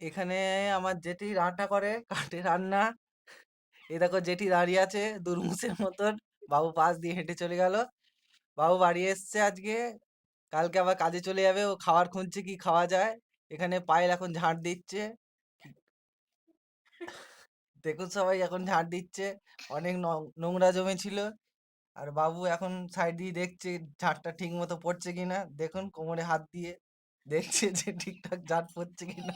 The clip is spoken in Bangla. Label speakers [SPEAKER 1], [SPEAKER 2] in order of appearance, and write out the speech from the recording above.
[SPEAKER 1] এখানে আমার জেঠি রান্না করে, কাঠে রান্না। এই দেখো জেঠি দাঁড়িয়ে আছে দুর্মুষের মতন। বাবু পাশ দিয়ে হেঁটে চলে গেল। বাবু বাড়ি এসছে আজকে, কালকে আবার কাজে চলে যাবে। ও খাবার খুঁজছে কি খাওয়া যায়। এখানে পায়েল এখন ঝাঁট দিচ্ছে। দেখুন সবাই এখন ঝাঁট দিচ্ছে। অনেক নোংরা জমেছিল। আর বাবু এখন সাইড দিয়ে দেখছে ঝাঁটটা ঠিক মতো পড়ছে কিনা। দেখুন কোমরে হাত দিয়ে দেখছে যে ঠিকঠাক ঝাঁট পড়ছে কিনা।